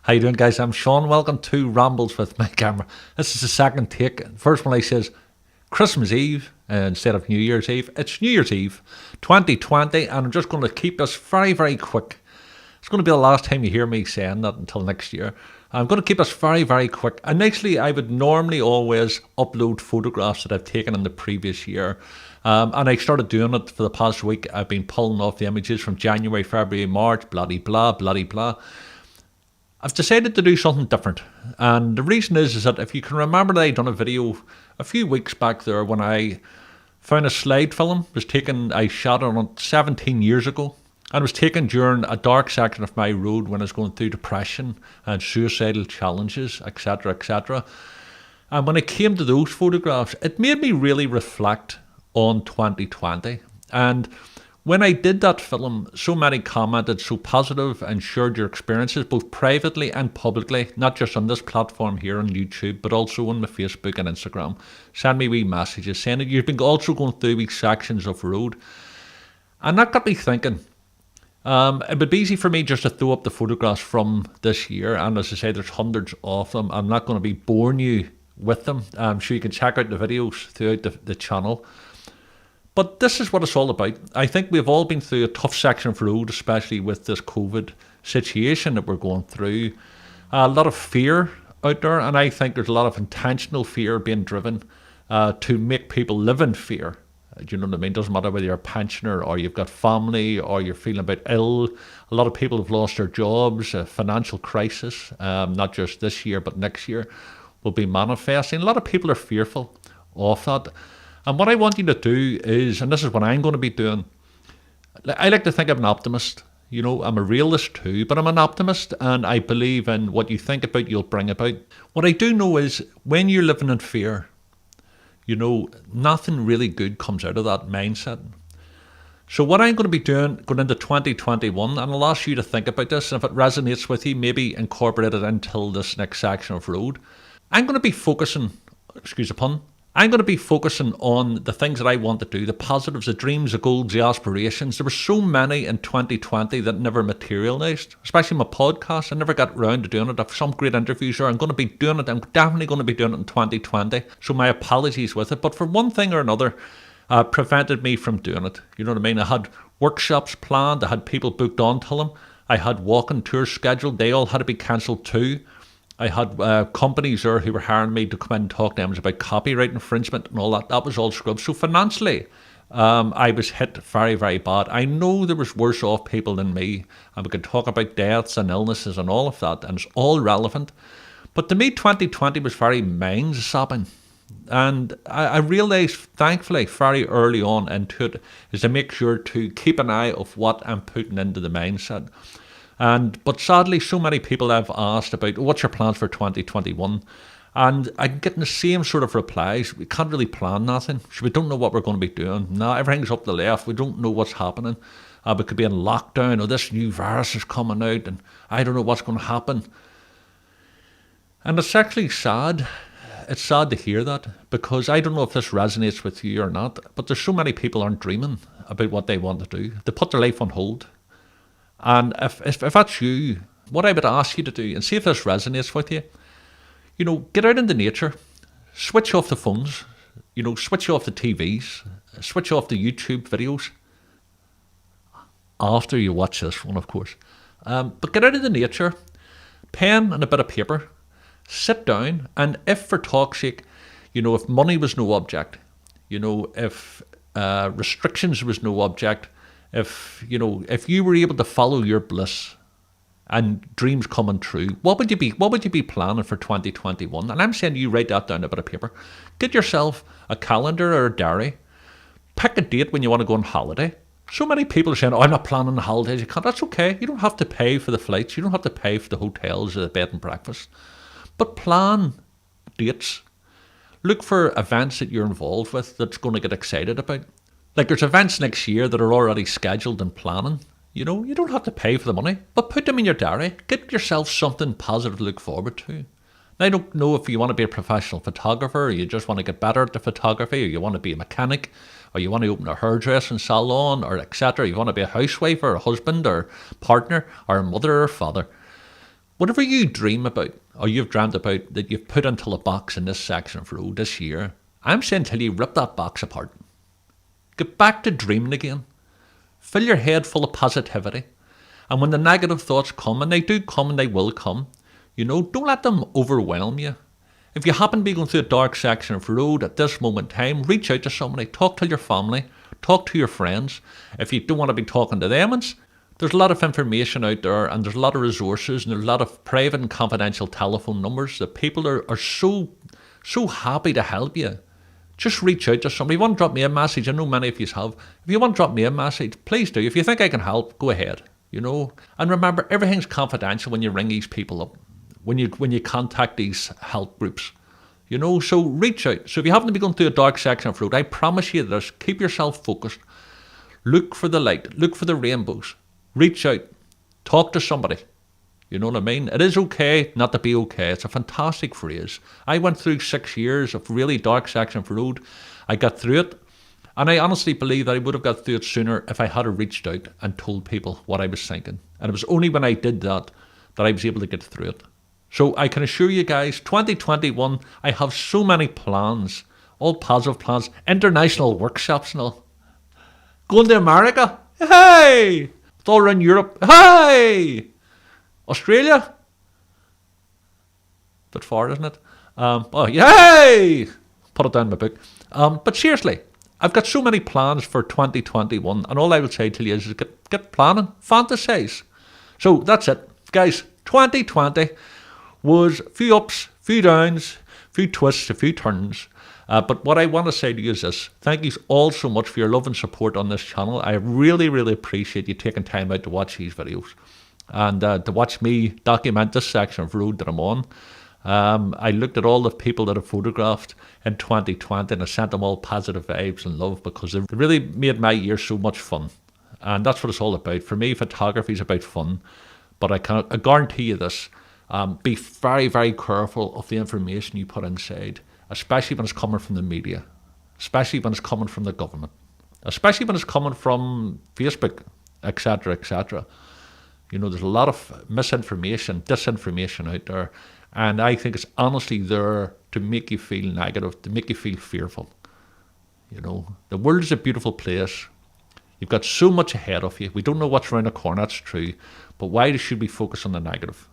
How you doing, guys? I'm Sean. Welcome to Rambles with my camera. This is the second take. First one I says Christmas Eve instead of New Year's Eve. It's New Year's Eve 2020, and I'm just going to keep this very, very quick. It's going to be the last time you hear me saying that until next year. I'm going to keep this very, very quick. And actually, I would normally always upload photographs that I've taken in the previous year. And I started doing it for the past week. I've been pulling off the images from January, February, March, blah, blah. I've decided to do something different. And the reason is that if you can remember that I done a video a few weeks back there when I found a slide film. I shot it on 17 years ago. And it was taken during a dark section of my road when I was going through depression and suicidal challenges, etc., etc. And when it came to those photographs, it made me really reflect on 2020. And when I did that film, so many commented so positive and shared your experiences both privately and publicly, not just on this platform here on YouTube, but also on my Facebook and Instagram. Send me wee messages saying that you've been also going through wee sections of road. And that got me thinking. It would be easy for me just to throw up the photographs from this year, and as I say, there's hundreds of them. I'm not going to be boring you with them. I'm sure you can check out the videos throughout the channel. But this is what it's all about. I think we've all been through a tough section of road, especially with this COVID situation that we're going through. A lot of fear out there, and I think there's a lot of intentional fear being driven to make people live in fear. Do you know what I mean? Doesn't matter whether you're a pensioner or you've got family or you're feeling a bit ill. A lot of people have lost their jobs. A financial crisis, not just this year but next year, will be manifesting. A lot of people are fearful of that. And what I want you to do is, and this is what I'm going to be doing, I like to think I'm an optimist. You know, I'm a realist too, but I'm an optimist, and I believe in what you think about, you'll bring about. What I do know is when you're living in fear, you know, nothing really good comes out of that mindset. So what I'm going to be doing going into 2021, and I'll ask you to think about this, and if it resonates with you, maybe incorporate it until this next section of road. I'm going to be focusing, excuse the pun, I'm going to be focusing on the things that I want to do, the positives, the dreams, the goals, the aspirations. There were so many in 2020 that never materialised, especially my podcast. I never got around to doing it. I have some great interviews there. I'm going to be doing it. I'm definitely going to be doing it in 2020. So my apologies with it. But for one thing or another, prevented me from doing it. You know what I mean? I had workshops planned. I had people booked onto them. I had walking tours scheduled. They all had to be cancelled too. I had companies there who were hiring me to come in and talk to them about copyright infringement and all that. That was all scrubbed. So financially, I was hit very, very bad. I know there was worse off people than me, and we could talk about deaths and illnesses and all of that, and it's all relevant. But to me, 2020 was very mind-sapping. And I realised, thankfully, very early on into it, is to make sure to keep an eye of what I'm putting into the mindset. But sadly, so many people have asked about what's your plans for 2021, and I'm getting the same sort of replies. We can't really plan nothing. So we don't know what we're going to be doing. Now everything's up the left. We don't know what's happening. We could be in lockdown, or this new virus is coming out, and I don't know what's going to happen. And it's actually sad. It's sad to hear that, because I don't know if this resonates with you or not, but there's so many people aren't dreaming about what they want to do. They put their life on hold. And if that's you, what I would ask you to do, and see if this resonates with you, you know, get out into nature, switch off the phones, you know, switch off the TVs, switch off the YouTube videos, after you watch this one, of course. But get out into nature, pen and a bit of paper, sit down, and if for talk's sake, you know, if money was no object, you know, if restrictions was no object, if you were able to follow your bliss and dreams coming true, what would you be planning for 2021? And I'm saying you write that down on a bit of paper. Get yourself a calendar or a diary. Pick a date when you want to go on holiday. So many people are saying, "Oh, I'm not planning the holidays." You can't. That's okay. You don't have to pay for the flights. You don't have to pay for the hotels or the bed and breakfast. But plan dates. Look for events that you're involved with that's going to get excited about. Like there's events next year that are already scheduled and planning. You know, you don't have to pay for the money, but put them in your diary. Get yourself something positive to look forward to. Now, I don't know if you want to be a professional photographer, or you just want to get better at the photography, or you want to be a mechanic, or you want to open a hairdressing salon, or etc. You want to be a housewife, or a husband, or partner, or a mother or father. Whatever you dream about, or you've dreamt about that you've put into a box in this section of road this year, I'm saying till you rip that box apart. Get back to dreaming again. Fill your head full of positivity. And when the negative thoughts come, and they do come and they will come, don't let them overwhelm you. If you happen to be going through a dark section of road at this moment in time, reach out to somebody, talk to your family, talk to your friends. If you don't want to be talking to them, there's a lot of information out there, and there's a lot of resources, and there's a lot of private and confidential telephone numbers that people are so happy to help you. Just reach out to somebody. If you want to drop me a message, I know many of you have. If you want to drop me a message, please do. If you think I can help, go ahead. And remember, everything's confidential when you ring these people up, when you contact these help groups. So reach out. So if you happen to be going through a dark section of road, I promise you this, keep yourself focused. Look for the light. Look for the rainbows. Reach out. Talk to somebody. You know what I mean? It is okay not to be okay. It's a fantastic phrase. I went through 6 years of really dark section of road. I got through it. And I honestly believe that I would have got through it sooner if I had reached out and told people what I was thinking. And it was only when I did that I was able to get through it. So I can assure you guys, 2021, I have so many plans, all positive plans, international workshops and all. Going to America? Hey! It's all around Europe. Hey! Australia? Bit far, isn't it? Yay! Put it down in my book. But seriously, I've got so many plans for 2021, and all I will say to you is get planning, fantasize. So that's it. Guys, 2020 was a few ups, few downs, few twists, a few turns. But what I want to say to you is this. Thank you all so much for your love and support on this channel. I really, really appreciate you taking time out to watch these videos and to watch me document this section of road that I'm on. I looked at all the people that I photographed in 2020 and I sent them all positive vibes and love because they really made my year so much fun. And that's what it's all about. For me, photography is about fun. But I guarantee you this, be very, very careful of the information you put inside, especially when it's coming from the media, especially when it's coming from the government, especially when it's coming from Facebook, etc., etc. There's a lot of misinformation, disinformation out there, and I think it's honestly there to make you feel negative, to make you feel fearful. The world is a beautiful place. You've got so much ahead of you. We don't know what's around the corner, that's true, but why should we focus on the negative?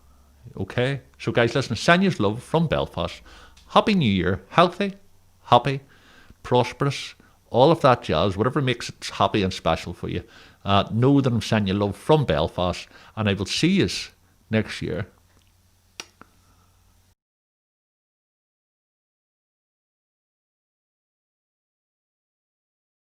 Okay? So guys, listen, send you love from Belfast. Happy New Year. Healthy, happy, prosperous, all of that jazz, whatever makes it happy and special for you. Know that I'm sending you love from Belfast, and I will see you next year.